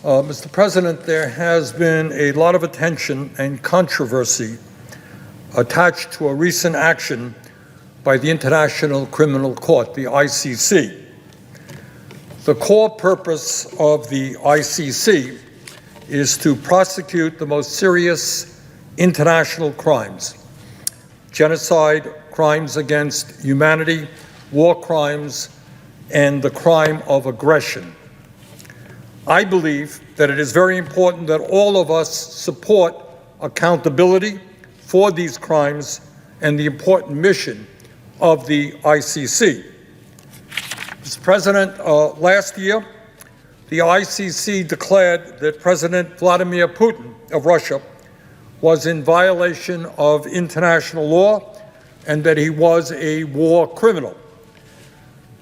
Mr. President, there has been a lot of attention and controversy attached to a recent action by the International Criminal Court, the ICC. The core purpose of the ICC is to prosecute the most serious international crimes: genocide, crimes against humanity, war crimes, and the crime of aggression. I believe that it is very important that all of us support accountability for these crimes and the important mission of the ICC. Mr. President, last year, the ICC declared that President Vladimir Putin of Russia was in violation of international law and that he was a war criminal.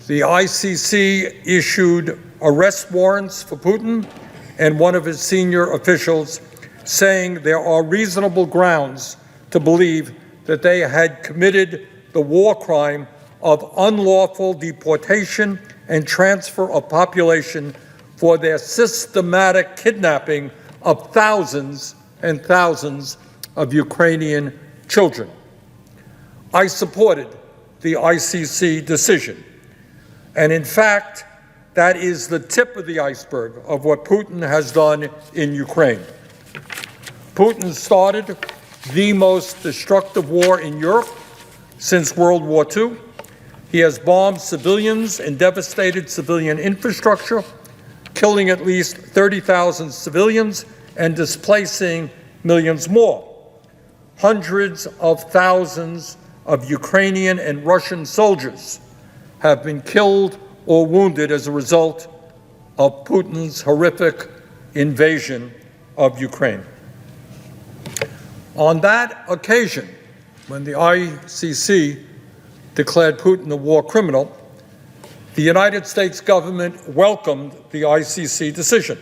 The ICC issued arrest warrants for Putin and one of his senior officials, saying there are reasonable grounds to believe that they had committed the war crime of unlawful deportation and transfer of population for their systematic kidnapping of thousands and thousands of Ukrainian children. I supported the ICC decision, and in fact, that is the tip of the iceberg of what Putin has done in Ukraine. Putin started the most destructive war in Europe since World War II. He has bombed civilians and devastated civilian infrastructure, killing at least 30,000 civilians and displacing millions more. Hundreds of thousands of Ukrainian and Russian soldiers have been killed or wounded as a result of Putin's horrific invasion of Ukraine. On that occasion, when the ICC declared Putin a war criminal, the United States government welcomed the ICC decision.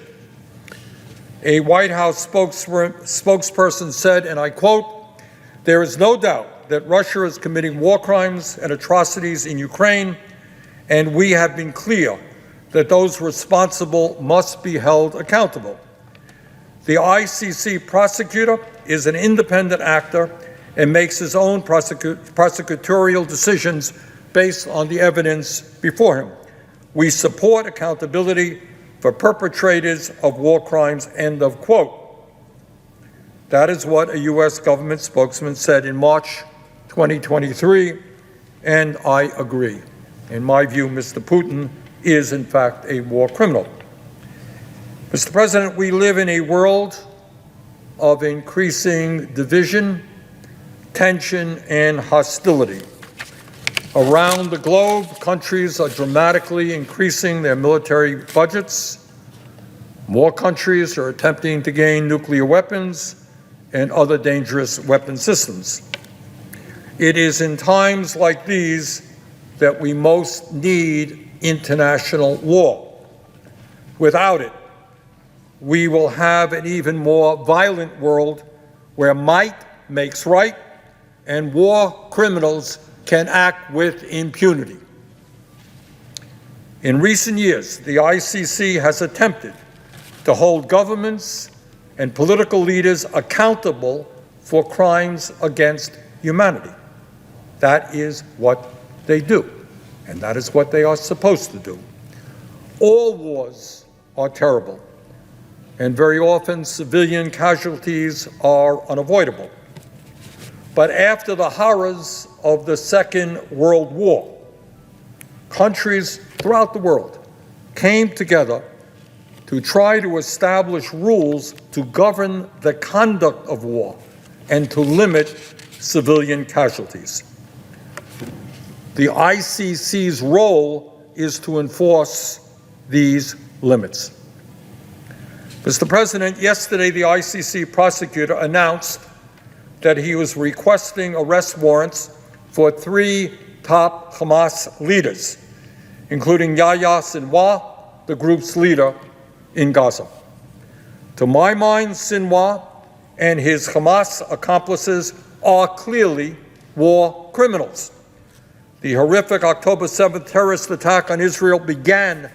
A White House spokesperson said, and I quote, "There is no doubt that Russia is committing war crimes and atrocities in Ukraine, and we have been clear that those responsible must be held accountable. The ICC prosecutor is an independent actor and makes his own prosecutorial decisions based on the evidence before him. We support accountability for perpetrators of war crimes," end of quote. That is what a U.S. government spokesman said in March 2023, and I agree. In my view, Mr. Putin is, in fact, a war criminal. Mr. President, we live in a world of increasing division, tension, and hostility. Around the globe, countries are dramatically increasing their military budgets. More countries are attempting to gain nuclear weapons and other dangerous weapon systems. It is in times like these that we most need international law. Without it, we will have an even more violent world where might makes right and war criminals can act with impunity. In recent years, the ICC has attempted to hold governments and political leaders accountable for crimes against humanity. That is what they do, and that is what they are supposed to do. All wars are terrible, and very often civilian casualties are unavoidable. But after the horrors of the Second World War, countries throughout the world came together to try to establish rules to govern the conduct of war and to limit civilian casualties. The ICC's role is to enforce these limits. Mr. President, yesterday the ICC prosecutor announced that he was requesting arrest warrants for 3 top Hamas leaders, including Yahya Sinwar, the group's leader in Gaza. To my mind, Sinwar and his Hamas accomplices are clearly war criminals. The horrific October 7th terrorist attack on Israel began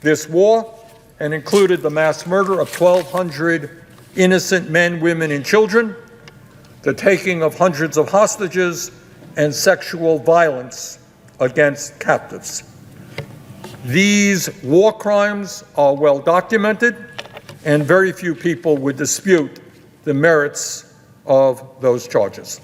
this war, and included the mass murder of 1,200 innocent men, women, and children, the taking of hundreds of hostages, and sexual violence against captives. These war crimes are well documented, and very few people would dispute the merits of those charges.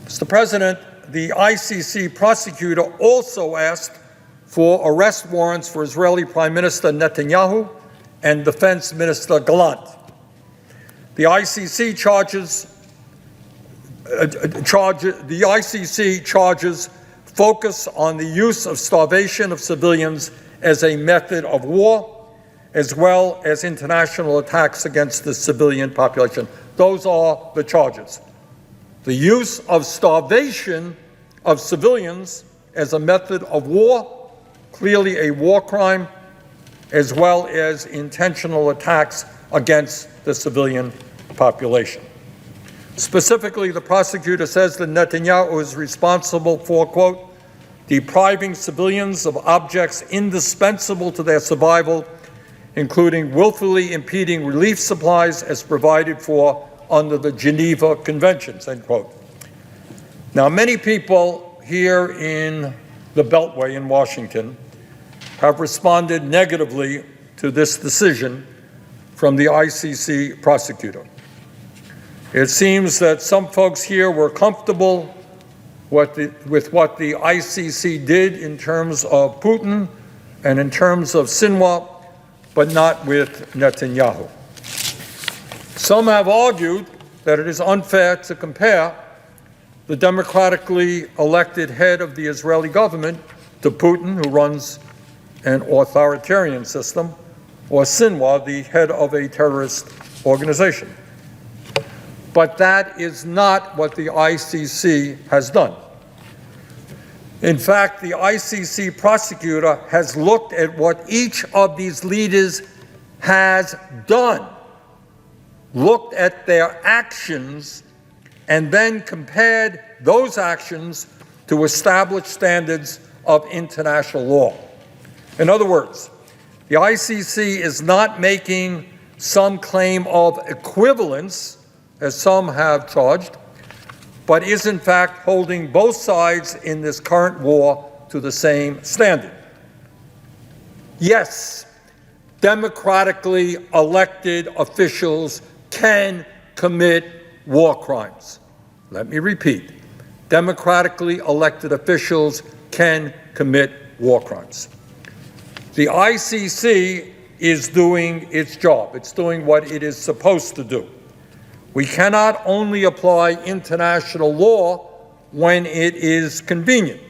Mr. President, the ICC prosecutor also asked for arrest warrants for Israeli Prime Minister Netanyahu and Defense Minister Gallant. The ICC charges focus on the use of starvation of civilians as a method of war, as well as international attacks against the civilian population. Those are the charges. The use of starvation of civilians as a method of war, clearly a war crime, as well as intentional attacks against the civilian population. Specifically, the prosecutor says that Netanyahu is responsible for, quote, depriving civilians of objects indispensable to their survival, including willfully impeding relief supplies as provided for under the Geneva Conventions, end quote. Now, many people here in the Beltway in Washington have responded negatively to this decision from the ICC prosecutor. It seems that some folks here were comfortable with what the ICC did in terms of Putin and in terms of Sinwar, but not with Netanyahu. Some have argued that it is unfair to compare the democratically elected head of the Israeli government to Putin, who runs an authoritarian system, or Sinwar, the head of a terrorist organization. But that is not what the ICC has done. In fact, the ICC prosecutor has looked at what each of these leaders has done, looked at their actions, and then compared those actions to established standards of international law. In other words, the ICC is not making some claim of equivalence, as some have charged, but is in fact holding both sides in this current war to the same standard. Yes, democratically elected officials can commit war crimes. Let me repeat, democratically elected officials can commit war crimes. The ICC is doing its job. It's doing what it is supposed to do. We cannot only apply international law when it is convenient.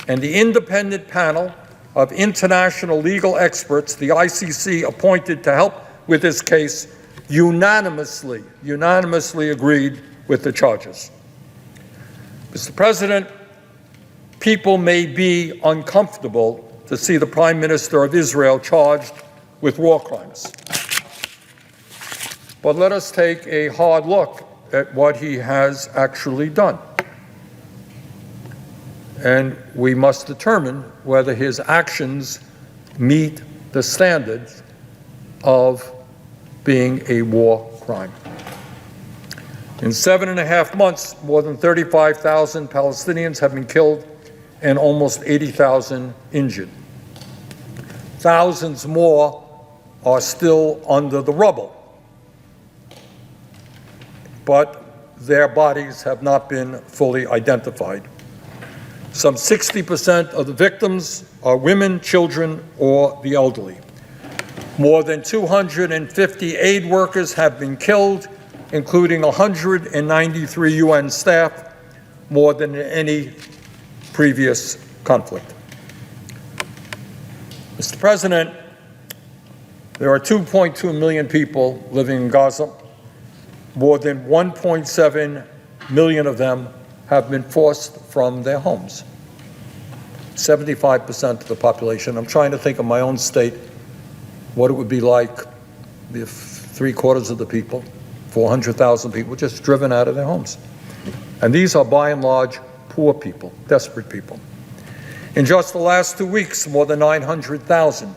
And the independent panel of international legal experts the ICC appointed to help with this case unanimously agreed with the charges. Mr. President, people may be uncomfortable to see the Prime Minister of Israel charged with war crimes. But let us take a hard look at what he has actually done. And we must determine whether his actions meet the standards of being a war crime. In 7.5 months, more than 35,000 Palestinians have been killed and almost 80,000 injured. Thousands more are still under the rubble, but their bodies have not been fully identified. Some 60% of the victims are women, children, or the elderly. More than 250 aid workers have been killed, including 193 UN staff, more than in any previous conflict. Mr. President, there are 2.2 million people living in Gaza. More than 1.7 million of them have been forced from their homes. 75% of the population. I'm trying to think of my own state, what it would be like if 3/4 of the people, 400,000 people, just driven out of their homes. And these are by and large poor people, desperate people. In just the last 2 weeks, more than 900,000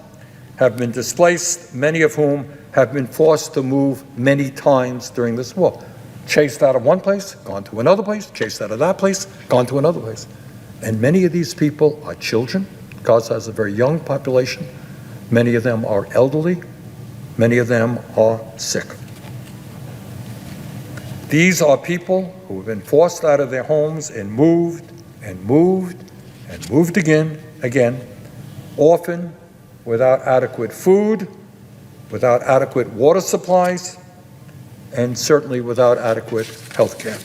have been displaced, many of whom have been forced to move many times during this war. Chased out of one place, gone to another place, chased out of that place, gone to another place. And many of these people are children. Gaza has a very young population. Many of them are elderly. Many of them are sick. These are people who have been forced out of their homes and moved and moved and moved again, often without adequate food, without adequate water supplies, and certainly without adequate health care.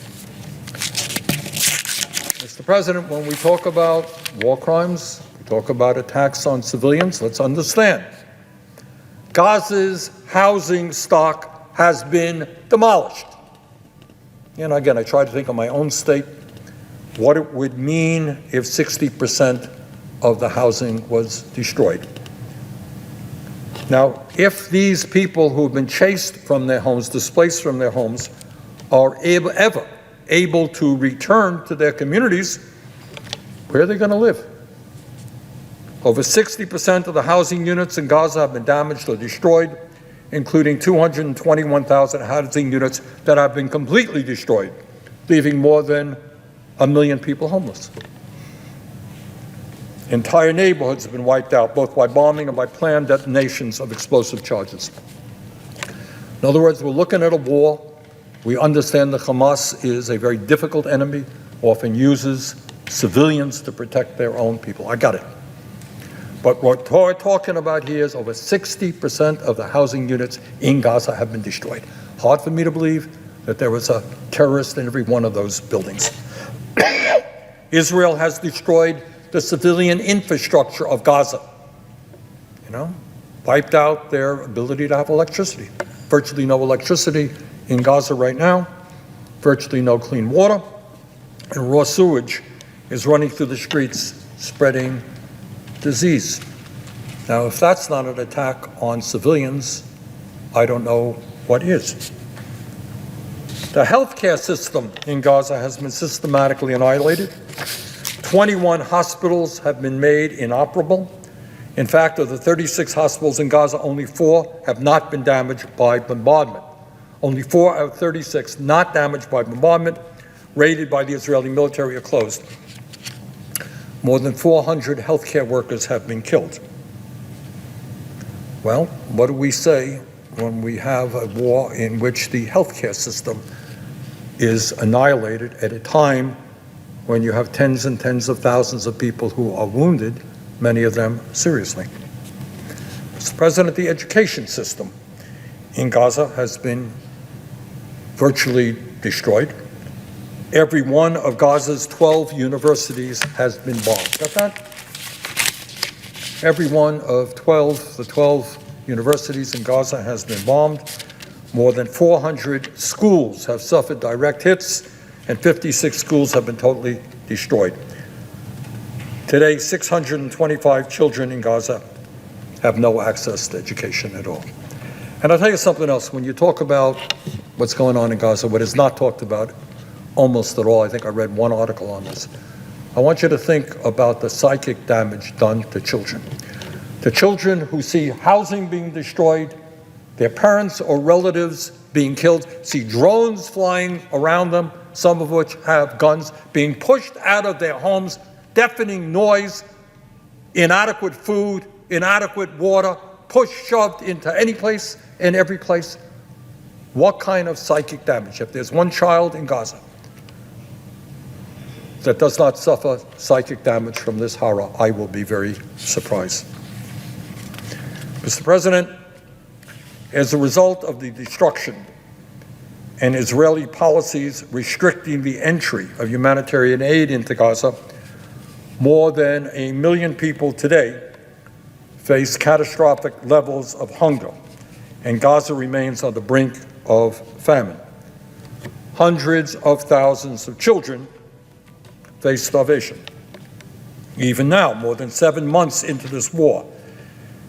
Mr. President, when we talk about war crimes, we talk about attacks on civilians, let's understand. Gaza's housing stock has been demolished. And again, I try to think of my own state, what it would mean if 60% of the housing was destroyed. Now, if these people who have been chased from their homes, displaced from their homes, are ever able to return to their communities, where are they going to live? Over 60% of the housing units in Gaza have been damaged or destroyed, including 221,000 housing units that have been completely destroyed, leaving more than 1 million people homeless. Entire neighborhoods have been wiped out, both by bombing and by planned detonations of explosive charges. In other words, we're looking at a war. We understand that Hamas is a very difficult enemy, often uses civilians to protect their own people. I got it. But what we're talking about here is over 60% of the housing units in Gaza have been destroyed. Hard for me to believe that there was a terrorist in every one of those buildings. Israel has destroyed the civilian infrastructure of Gaza, wiped out their ability to have electricity. Virtually no electricity in Gaza right now, virtually no clean water, and raw sewage is running through the streets, spreading disease. Now, if that's not an attack on civilians, I don't know what is. The healthcare system in Gaza has been systematically annihilated. 21 hospitals have been made inoperable. In fact, of the 36 hospitals in Gaza, only 4 have not been damaged by bombardment. Only 4 out of 36 not damaged by bombardment, raided by the Israeli military, are closed. More than 400 healthcare workers have been killed. Well, what do we say when we have a war in which the healthcare system is annihilated at a time when you have tens and tens of thousands of people who are wounded, many of them seriously? Mr. President, the education system in Gaza has been virtually destroyed. Every one of Gaza's 12 universities has been bombed. Got that? Every one of the 12 universities in Gaza has been bombed. More than 400 schools have suffered direct hits, and 56 schools have been totally destroyed. Today, 625 children in Gaza have no access to education at all. And I'll tell you something else. When you talk about what's going on in Gaza, what is not talked about almost at all, I think I read one article on this, I want you to think about the psychic damage done to children. The children who see housing being destroyed, their parents or relatives being killed, see drones flying around them, some of which have guns, being pushed out of their homes, deafening noise, inadequate food, inadequate water, shoved into any place and every place. What kind of psychic damage? If there's one child in Gaza that does not suffer psychic damage from this horror, I will be very surprised. Mr. President, as a result of the destruction and Israeli policies restricting the entry of humanitarian aid into Gaza, more than 1 million people today face catastrophic levels of hunger, and Gaza remains on the brink of famine. Hundreds of thousands of children face starvation. Even now, more than 7 months into this war,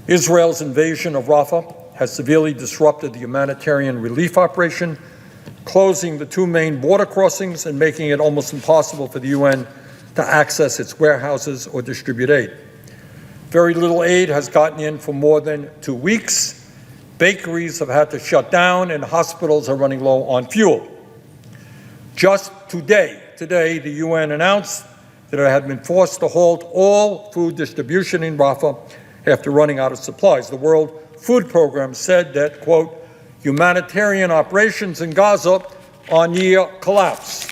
Israel's invasion of Rafah has severely disrupted the humanitarian relief operation, closing the 2 main border crossings and making it almost impossible for the UN to access its warehouses or distribute aid. Very little aid has gotten in for more than 2 weeks. Bakeries have had to shut down, and hospitals are running low on fuel. Just today, the UN announced that it had been forced to halt all food distribution in Rafah after running out of supplies. The World Food Program said that, quote, humanitarian operations in Gaza are near collapse,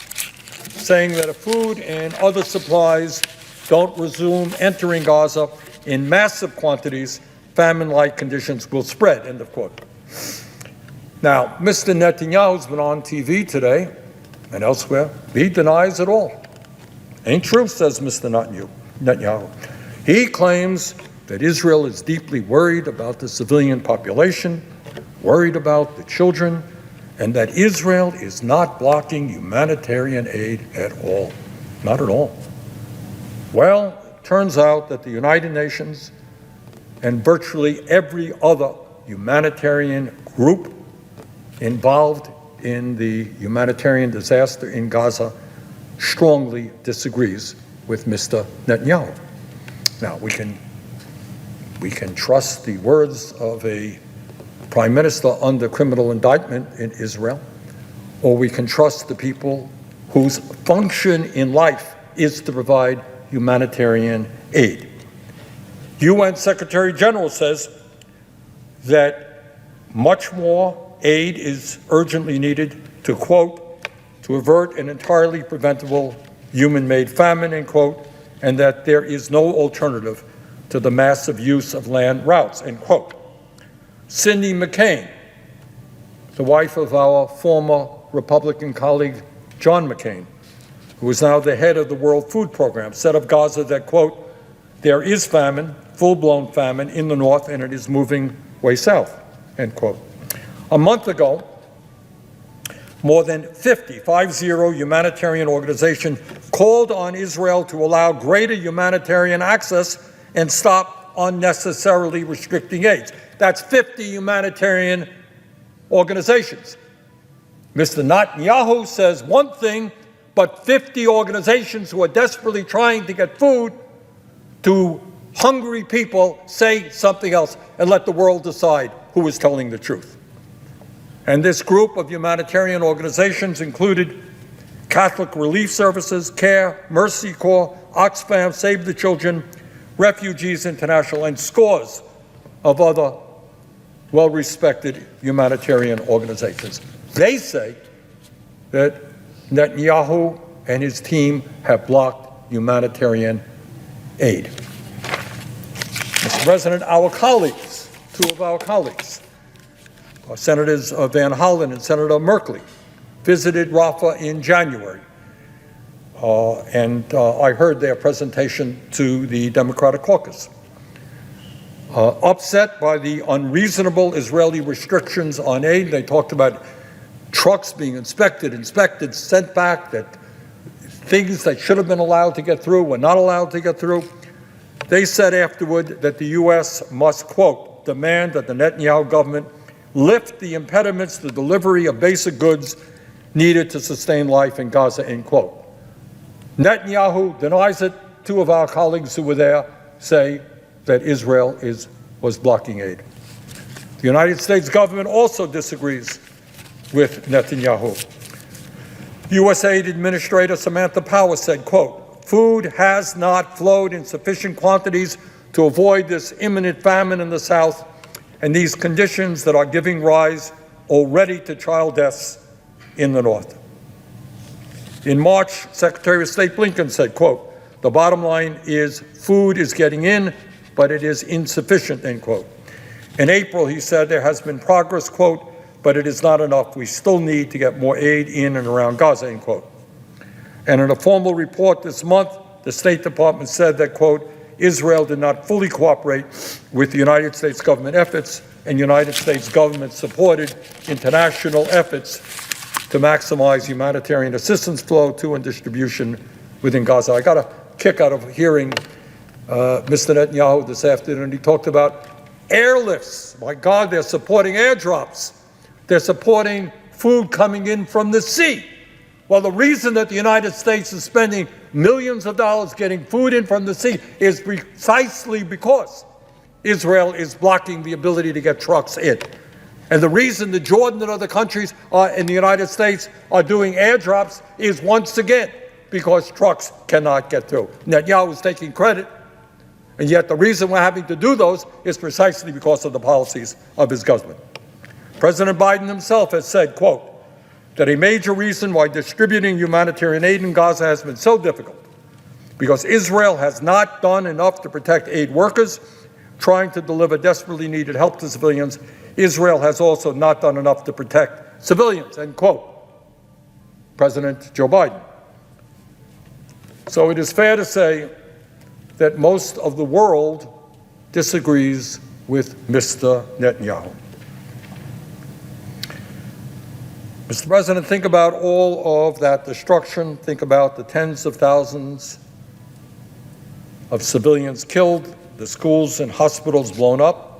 saying that if food and other supplies don't resume entering Gaza in massive quantities, famine-like conditions will spread, end of quote. Now, Mr. Netanyahu's been on TV today and elsewhere. He denies it all. Ain't true, says Mr. Netanyahu. He claims that Israel is deeply worried about the civilian population, worried about the children, and that Israel is not blocking humanitarian aid at all. Not at all. Well, it turns out that the United Nations and virtually every other humanitarian group involved in the humanitarian disaster in Gaza strongly disagrees with Mr. Netanyahu. Now, we can trust the words of a prime minister under criminal indictment in Israel, or we can trust the people whose function in life is to provide humanitarian aid. UN Secretary General says that much more aid is urgently needed to, quote, to avert an entirely preventable human-made famine, end quote, and that there is no alternative to the massive use of land routes, end quote. Cindy McCain, the wife of our former Republican colleague John McCain, who is now the head of the World Food Program, said of Gaza that, quote, there is famine, full-blown famine in the north, and it is moving way south, end quote. A month ago, more than 50 humanitarian organizations called on Israel to allow greater humanitarian access and stop unnecessarily restricting aid. That's 50 humanitarian organizations. Mr. Netanyahu says one thing, but 50 organizations who are desperately trying to get food to hungry people say something else, and let the world decide who is telling the truth. And this group of humanitarian organizations included Catholic Relief Services, CARE, Mercy Corps, Oxfam, Save the Children, Refugees International, and scores of other well-respected humanitarian organizations. They say that Netanyahu and his team have blocked humanitarian aid. Mr. President, our colleagues, two of our colleagues, Senators Van Hollen and Senator Merkley, visited Rafah in January. I heard their presentation to the Democratic caucus. Upset by the unreasonable Israeli restrictions on aid, they talked about trucks being inspected, sent back, that things that should have been allowed to get through were not allowed to get through. They said afterward that the U.S. must, quote, demand that the Netanyahu government lift the impediments to delivery of basic goods needed to sustain life in Gaza, end quote. Netanyahu denies it. Two of our colleagues who were there say that Israel was blocking aid. The United States government also disagrees with Netanyahu. USAID Administrator Samantha Power said, quote, food has not flowed in sufficient quantities to avoid this imminent famine in the South, and these conditions that are giving rise already to child deaths in the North. In March, Secretary of State Blinken said, quote, the bottom line is food is getting in, but it is insufficient, end quote. In April, he said there has been progress, quote, but it is not enough. We still need to get more aid in and around Gaza, end quote. And in a formal report this month, the State Department said that, quote, Israel did not fully cooperate with the United States government efforts, and United States government supported international efforts to maximize humanitarian assistance flow to and distribution within Gaza. I got a kick out of hearing Mr. Netanyahu this afternoon. He talked about airlifts. My God, they're supporting airdrops. They're supporting food coming in from the sea. Well, the reason that the United States is spending millions of dollars getting food in from the sea is precisely because Israel is blocking the ability to get trucks in. And the reason that Jordan and other countries in the United States are doing airdrops is, once again, because trucks cannot get through. Netanyahu is taking credit, and yet the reason we're having to do those is precisely because of the policies of his government. President Biden himself has said, quote, that a major reason why distributing humanitarian aid in Gaza has been so difficult because Israel has not done enough to protect aid workers trying to deliver desperately needed help to civilians. Israel has also not done enough to protect civilians, end quote. President Joe Biden. So it is fair to say that most of the world disagrees with Mr. Netanyahu. Mr. President, think about all of that destruction. Think about the tens of thousands of civilians killed, the schools and hospitals blown up.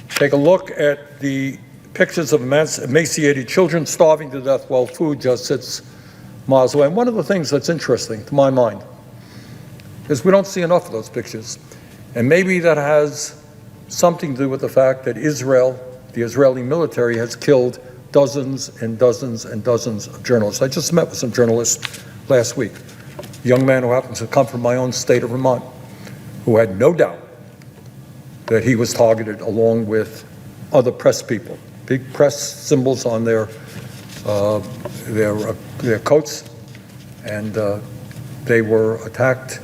Take a look at the pictures of emaciated children starving to death while food just sits miles away. And one of the things that's interesting to my mind is we don't see enough of those pictures. And maybe that has something to do with the fact that Israel, the Israeli military, has killed dozens and dozens and dozens of journalists. I just met with some journalists last week. A young man who happens to come from my own state of Vermont, who had no doubt that he was targeted along with other press people. Big press symbols on their coats, and they were attacked.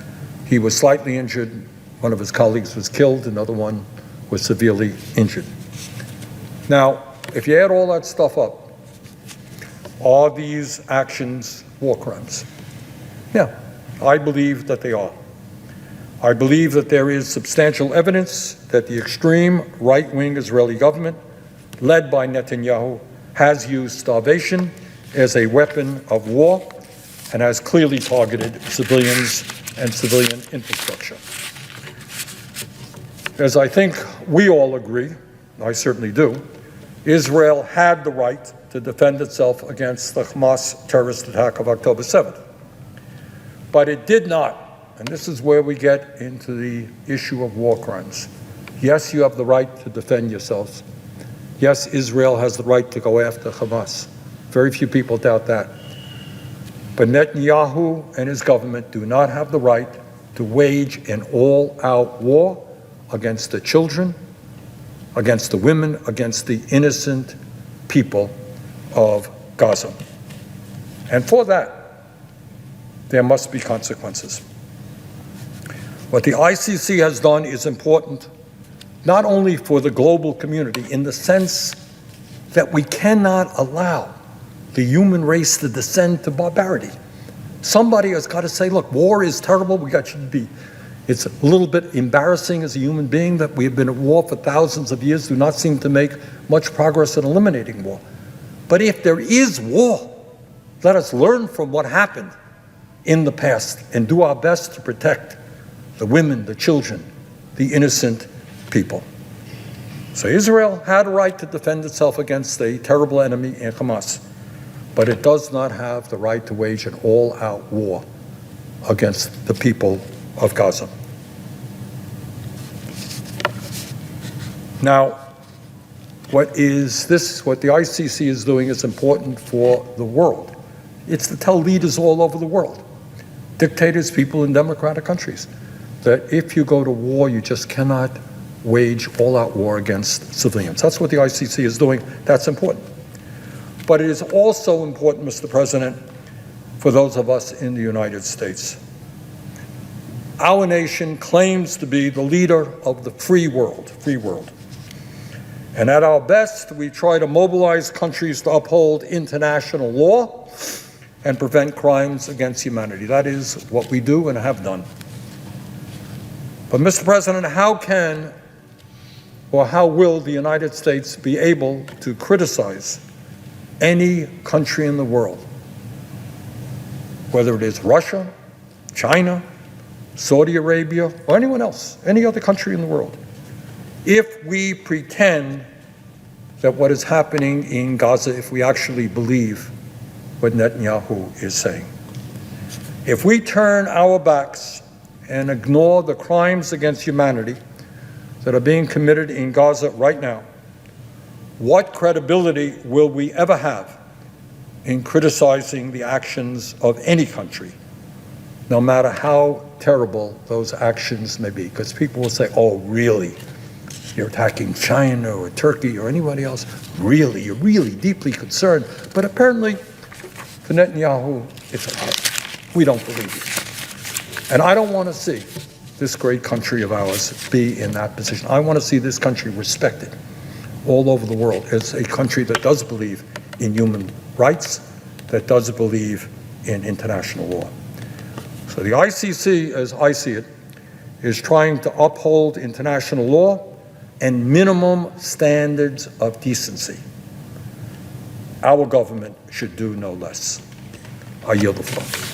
He was slightly injured. One of his colleagues was killed. Another one was severely injured. Now, if you add all that stuff up, are these actions war crimes? Yeah, I believe that they are. I believe that there is substantial evidence that the extreme right-wing Israeli government, led by Netanyahu, has used starvation as a weapon of war and has clearly targeted civilians and civilian infrastructure. As I think we all agree, I certainly do, Israel had the right to defend itself against the Hamas terrorist attack of October 7th. But it did not, and this is where we get into the issue of war crimes. Yes, you have the right to defend yourselves. Yes, Israel has the right to go after Hamas. Very few people doubt that. But Netanyahu and his government do not have the right to wage an all-out war against the children, against the women, against the innocent people of Gaza. And for that, there must be consequences. What the ICC has done is important not only for the global community in the sense that we cannot allow the human race to descend to barbarity. Somebody has got to say, look, war is terrible. It's a little bit embarrassing as a human being that we have been at war for thousands of years, do not seem to make much progress in eliminating war. But if there is war, let us learn from what happened in the past and do our best to protect the women, the children, the innocent people. So Israel had a right to defend itself against a terrible enemy in Hamas, but it does not have the right to wage an all-out war against the people of Gaza. Now, what the ICC is doing is important for the world. It's to tell leaders all over the world, dictators, people in democratic countries, that if you go to war, you just cannot wage all-out war against civilians. That's what the ICC is doing. That's important. But it is also important, Mr. President, for those of us in the United States. Our nation claims to be the leader of the free world. And at our best, we try to mobilize countries to uphold international law and prevent crimes against humanity. That is what we do and have done. But, Mr. President, how will the United States be able to criticize any country in the world, whether it is Russia, China, Saudi Arabia, or anyone else, any other country in the world, if we pretend that what is happening in Gaza, if we actually believe what Netanyahu is saying. If we turn our backs and ignore the crimes against humanity that are being committed in Gaza right now, what credibility will we ever have in criticizing the actions of any country, no matter how terrible those actions may be? Because people will say, oh, really? You're attacking China or Turkey or anybody else? Really? You're really deeply concerned? But apparently, for Netanyahu, it's okay. We don't believe you. And I don't want to see this great country of ours be in that position. I want to see this country respected all over the world as a country that does believe in human rights, that does believe in international law. So the ICC, as I see it, is trying to uphold international law and minimum standards of decency. Our government should do no less. I yield the floor.